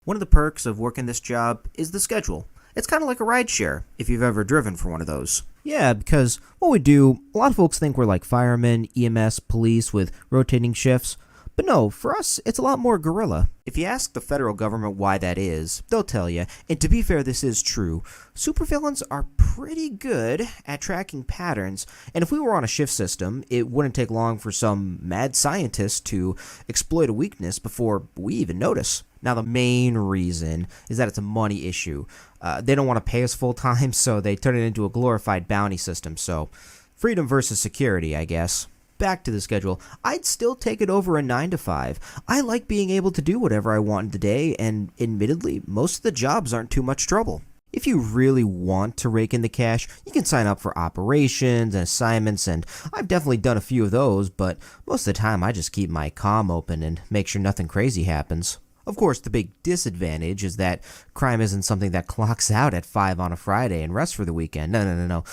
One of the perks of working this job is the schedule. It's kind of like a rideshare, if you've ever driven for one of those. Yeah, because what we do, a lot of folks think we're like firemen, EMS, police with rotating shifts. But no, for us, it's a lot more guerrilla. If you ask the federal government why that is, they'll tell you. And to be fair, this is true. Supervillains are pretty good at tracking patterns, and if we were on a shift system, it wouldn't take long for some mad scientist to exploit a weakness before we even notice. Now, the main reason is that it's a money issue. They don't want to pay us full time, so they turn it into a glorified bounty system. So, freedom versus security, I guess. Back to the schedule. I'd still take it over a 9 to 5. I like being able to do whatever I want in the day, and admittedly, most of the jobs aren't too much trouble. If you really want to rake in the cash, you can sign up for operations and assignments, and I've definitely done a few of those, but most of the time I just keep my comm open and make sure nothing crazy happens. Of course, the big disadvantage is that crime isn't something that clocks out at 5 on a Friday and rests for the weekend. No.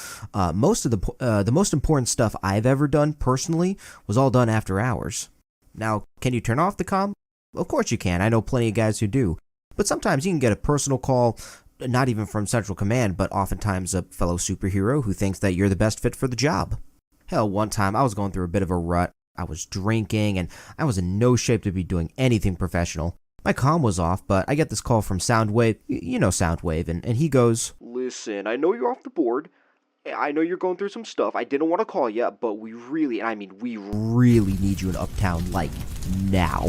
Most of the most important stuff I've ever done personally was all done after hours. Now, can you turn off the comm? Of course you can. I know plenty of guys who do. But sometimes you can get a personal call, not even from Central Command, but oftentimes a fellow superhero who thinks that you're the best fit for the job. Hell, one time I was going through a bit of a rut. I was drinking, and I was in no shape to be doing anything professional. My comm was off, but I get this call from Soundwave, you know Soundwave, and he goes, "Listen, I know you're off the board. I know you're going through some stuff. I didn't want to call you, but we really need you in Uptown, like, now."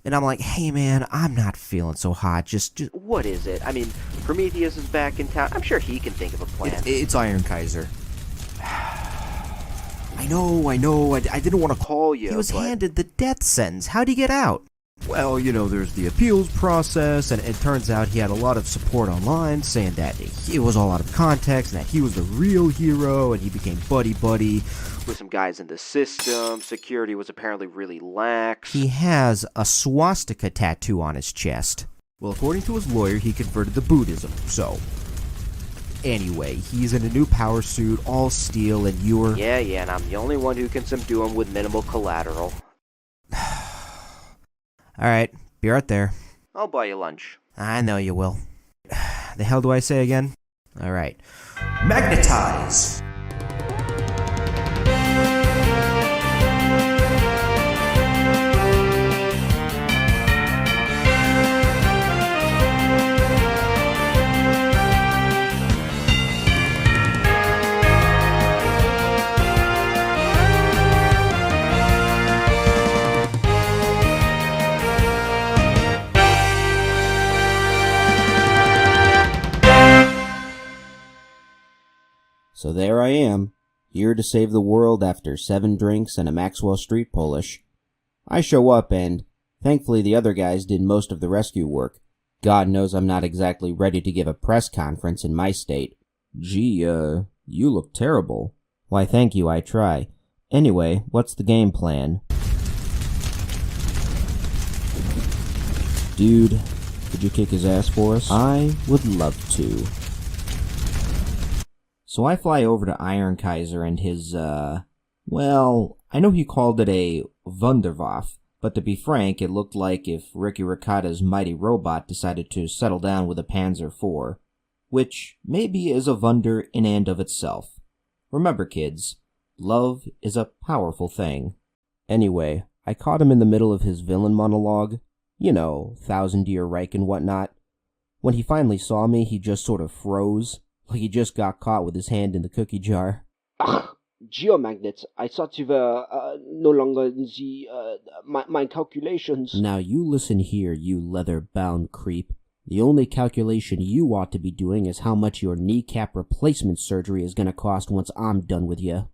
And I'm like, "Hey man, I'm not feeling so hot, just what is it? I mean, Prometheus is back in town. I'm sure he can think of a plan." It's Iron Kaiser. I know, I didn't want to call you. He was handed the death sentence. How'd he get out? Well, there's the appeals process, and it turns out he had a lot of support online saying that it was all out of context, and that he was the real hero, and he became buddy-buddy with some guys in the system. Security was apparently really lax. He has a swastika tattoo on his chest. Well, according to his lawyer, he converted to Buddhism, so... Anyway, he's in a new power suit, all steel, and you're... Yeah, and I'm the only one who can subdue him with minimal collateral. Alright, be right there. I'll buy you lunch. I know you will. The hell do I say again? Alright. Magnetize! So there I am, here to save the world after 7 drinks and a Maxwell Street Polish. I show up and, thankfully the other guys did most of the rescue work. God knows I'm not exactly ready to give a press conference in my state. Gee, you look terrible. Why thank you, I try. Anyway, what's the game plan? Dude, could you kick his ass for us? I would love to. So I fly over to Iron Kaiser and his, well, I know he called it a Wunderwaffe, but to be frank, it looked like if Ricky Ricotta's mighty robot decided to settle down with a Panzer IV, which maybe is a wonder in and of itself. Remember, kids, love is a powerful thing. Anyway, I caught him in the middle of his villain monologue, Thousand Year Reich and whatnot. When he finally saw me, he just sort of froze. Like he just got caught with his hand in the cookie jar. Geo-Magnet, I thought you were no longer in the, my calculations. Now you listen here, you leather-bound creep. The only calculation you ought to be doing is how much your kneecap replacement surgery is gonna cost once I'm done with you.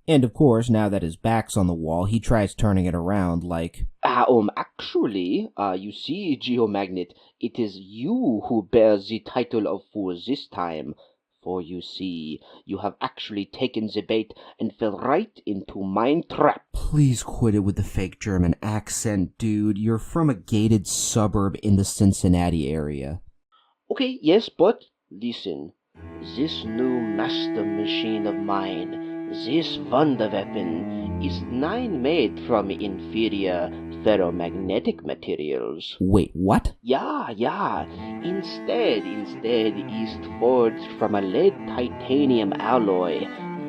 And of course, now that his back's on the wall, he tries turning it around like... Actually, you see, Geo-Magnet, it is you who bears the title of fool this time. For you see, you have actually taken the bait and fell right into my trap. Please quit it with the fake German accent, dude. You're from a gated suburb in the Cincinnati area. Okay, yes, but listen. This new master machine of mine This wonderweapon is made from inferior ferromagnetic materials. Wait, what? Yeah. Instead is forged from a lead titanium alloy.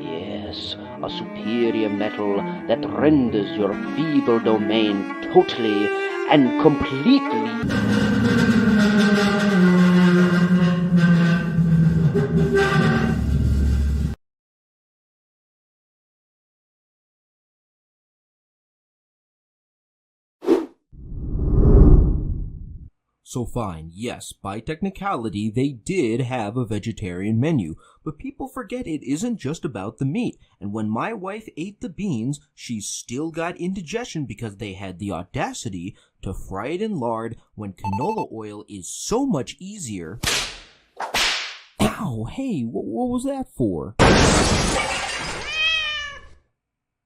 Yes, a superior metal that renders your feeble domain totally and completely. So fine, yes, by technicality, they did have a vegetarian menu, but people forget it isn't just about the meat, and when my wife ate the beans, she still got indigestion because they had the audacity to fry it in lard when canola oil is so much easier. Ow, hey, what was that for?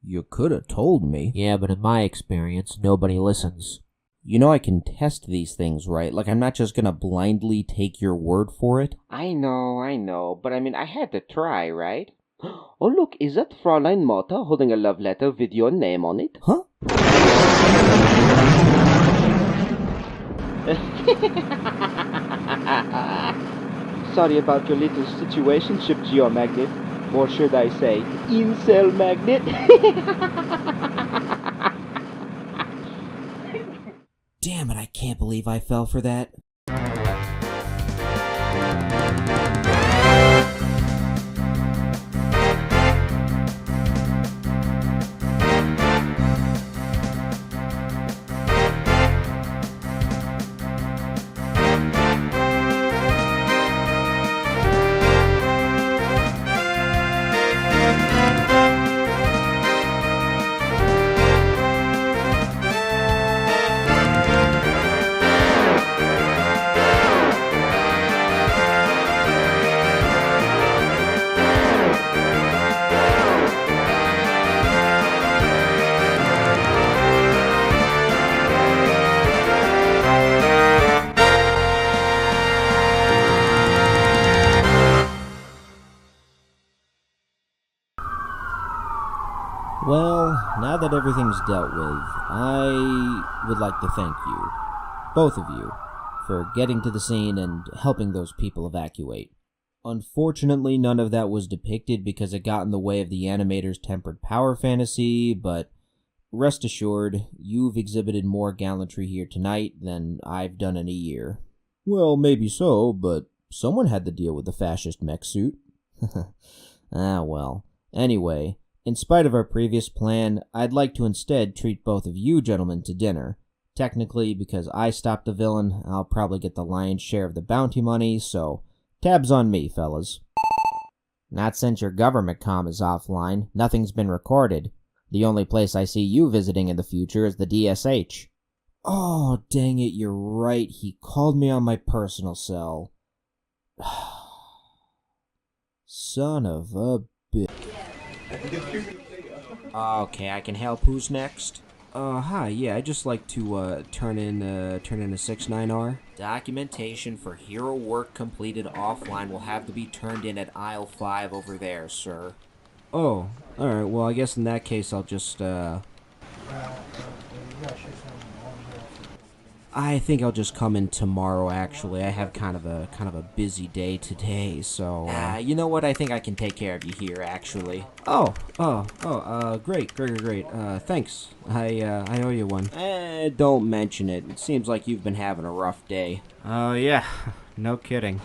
You could have told me. Yeah, but in my experience, nobody listens. You know I can test these things, right? Like, I'm not just gonna blindly take your word for it. I know, but I had to try, right? Oh, look, is that Fräulein Martha holding a love letter with your name on it? Huh? Sorry about your little situationship, Geo-Magnet. Or should I say, incel magnet? Damn it, I can't believe I fell for that. Well, now that everything's dealt with, I would like to thank you, both of you, for getting to the scene and helping those people evacuate. Unfortunately, none of that was depicted because it got in the way of the animator's tempered power fantasy, but rest assured, you've exhibited more gallantry here tonight than I've done in a year. Well, maybe so, but someone had to deal with the fascist mech suit. Ah, well. Anyway, in spite of our previous plan, I'd like to instead treat both of you gentlemen to dinner. Technically, because I stopped the villain, I'll probably get the lion's share of the bounty money, so tabs on me, fellas. Not since your government comm is offline. Nothing's been recorded. The only place I see you visiting in the future is the DSH. Oh, dang it, you're right. He called me on my personal cell. Son of a bitch. Okay, I can help. Who's next? Hi, yeah, I'd just like to, turn in a 6-9R. Documentation for hero work completed offline will have to be turned in at aisle 5 over there, sir. Oh, alright, well, I guess in that case I'll just, I think I'll just come in tomorrow, actually. I have kind of a busy day today, so... you know what? I think I can take care of you here, actually. Great. Thanks. I owe you one. Don't mention it. It seems like you've been having a rough day. Oh, yeah. No kidding.